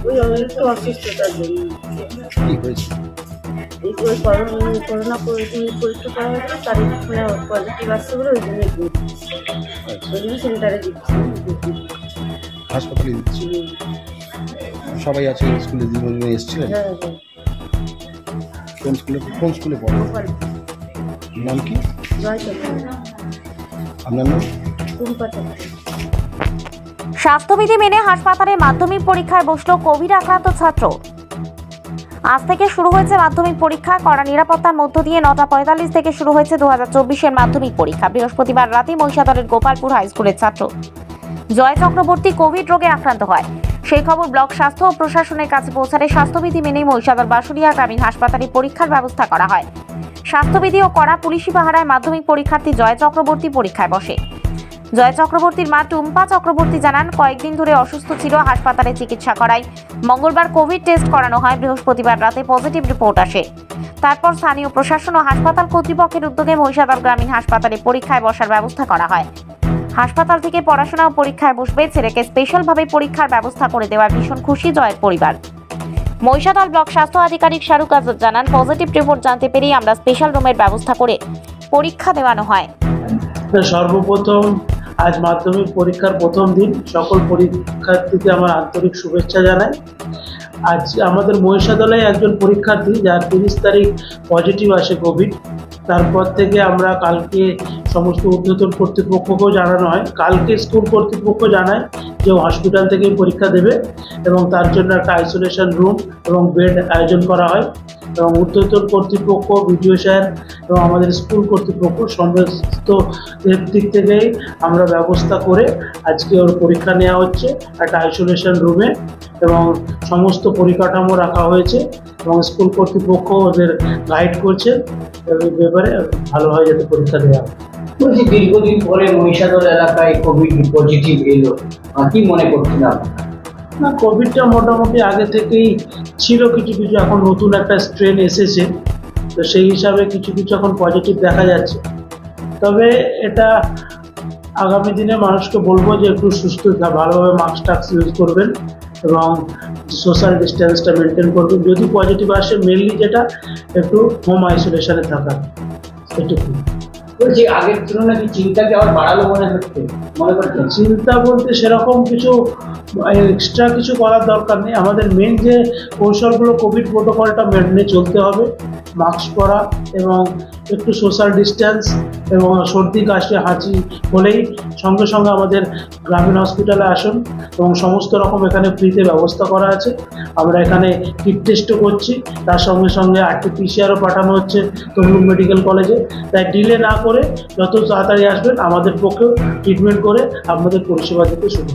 ওই একটু অসুস্থতার জন্য। কি হয়েছে? এই ওই করোনা পরীক্ষা করা হয়েছিল, তার মানে পজিটিভ আসছে বলে ওই জন্য ওই জন্য সেন্টারে দিচ্ছি। হাসপাতালে দিচ্ছি। সবাই আছে স্কুলে জীবনে এসেছিলেন? হ্যাঁ হ্যাঁ। কোন স্কুলে পড়ো? নাম কি? আপনার নাম? স্বাস্থ্যবিধি মেনে হাসপাতালে মাধ্যমিক পরীক্ষায় বসলো কোভিড আক্রান্ত ছাত্র। আজ থেকে শুরু হয়েছে মাধ্যমিক পরীক্ষা। কড়া নিরাপত্তার মধ্য দিয়ে 9:45 থেকে শুরু হয়েছে 2024-এর মাধ্যমিক পরীক্ষা। বৃহস্পতিবার রাতে মহিষাদলের গোপালপুর হাই স্কুলের ছাত্র জয় চক্রবর্তী কোভিড রোগে আক্রান্ত হয়। সেই খবর ব্লক স্বাস্থ্য ও প্রশাসনের কাছে পৌঁছালে স্বাস্থ্যবিধি মেনেই মহিষাদল বাসুলিয়া গ্রামীণ হাসপাতালে পরীক্ষার ব্যবস্থা করা হয়। স্বাস্থ্যবিধি ও কড়া পুলিশি পাহারায় মাধ্যমিক পরীক্ষার্থী জয় চক্রবর্তী পরীক্ষায় বসে। জয় চক্রবর্তীর মা টুম্পা চক্রবর্তী জানান, কয়েকদিন ধরে অসুস্থ ছিল, হাসপাতালে চিকিৎসা করায় মঙ্গলবার কোভিড টেস্ট করানো হয়। বৃহস্পতিবার রাতে পজিটিভ রিপোর্ট আসে। তারপর স্থানীয় প্রশাসন ও হাসপাতাল কর্তৃপক্ষের উদ্যোগে মহিষাদল গ্রামীণ হাসপাতালে পরীক্ষায় বসার ব্যবস্থা করা হয়। হাসপাতাল থেকে পড়াশোনা ও পরীক্ষায় বসবে ছেলেকে স্পেশালভাবে পরীক্ষার ব্যবস্থা করে দেওয়ার ভীষণ খুশি জয়ের পরিবার। মহিষাদল ব্লক স্বাস্থ্য আধিকারিক শাহরুখ আজাদ জানান, পজিটিভ রিপোর্ট জানতে পেরেই আমরা স্পেশাল রুমের ব্যবস্থা করে পরীক্ষা দেওয়ানো হয়। সর্বপ্রথম আজ মাধ্যমিক পরীক্ষার প্রথম দিন, সকল পরীক্ষার্থীকে আমার আন্তরিক শুভেচ্ছা জানাই। আজ আমাদের মহিষাদলে একজন পরীক্ষার্থী যার 30 তারিখ পজিটিভ আসে কোভিড, তারপর থেকে আমরা কালকে সমস্ত ঊর্ধ্বতন কর্তৃপক্ষকেও জানানো হয়। কালকে স্কুল কর্তৃপক্ষ জানায় যে হসপিটাল থেকে পরীক্ষা দেবে এবং তার জন্য একটা আইসোলেশন রুম এবং বেড আয়োজন করা হয় এবং ঊর্ধ্বতন কর্তৃপক্ষ, বিডিও স্যার এবং আমাদের স্কুল কর্তৃপক্ষ সমস্ত দিক থেকেই আমরা ব্যবস্থা করে আজকে ওর পরীক্ষা নেওয়া হচ্ছে একটা আইসোলেশন রুমে এবং সমস্ত পরিকাঠামো রাখা হয়েছে এবং স্কুল কর্তৃপক্ষ ওদের গাইড করছে এই ব্যাপারে ভালোভাবে যাতে পরীক্ষা দেওয়া হয়। বলছি, দীর্ঘদিন পরে মহিষাদল এলাকায় কোভিড পজিটিভ এলো, কি মনে করছিলাম? না, কোভিডটা মোটামুটি আগে থেকেই ছিল, কিছু কিছু এখন নতুন একটা স্ট্রেন এসেছে, তো সেই হিসাবে কিছু কিছু এখন পজিটিভ দেখা যাচ্ছে। তবে এটা আগামী দিনে মানুষকে বলবো যে একটু সুস্থ ভালোভাবে মাস্ক টাস্ক ইউজ করবেন এবং সোশ্যাল ডিস্টেন্সটা মেনটেন করবেন। যদি পজিটিভ আসে মেনলি যেটা একটু হোম আইসোলেশনে থাকা, এটুকু। বলছি, আগের তুলনায় কি চিন্তাকে আবার বাড়ালো মনে করছেন? চিন্তা বলতে সেরকম কিছু এক্সট্রা কিছু করার দরকার নেই। আমাদের মেন যে কৌশলগুলো, কোভিড প্রোটোকলটা মেনে চলতে হবে, মাস্ক পরা এবং একটু সোশ্যাল ডিস্টেন্স এবং সর্দি কাশি হাঁচি হলেই সঙ্গে সঙ্গে আমাদের গ্রামীণ হসপিটালে আসুন এবং সমস্ত রকম এখানে ফ্রিতে ব্যবস্থা করা আছে। আমরা এখানে কিট টেস্টও করছি, তার সঙ্গে সঙ্গে RT-PCR পাঠানো হচ্ছে তমলুক মেডিকেল কলেজে। তাই ডিলে না করে যত তাড়াতাড়ি আসবেন, আমাদের পক্ষেও ট্রিটমেন্ট করে আপনাদের পরিষেবা দিতে শুরু।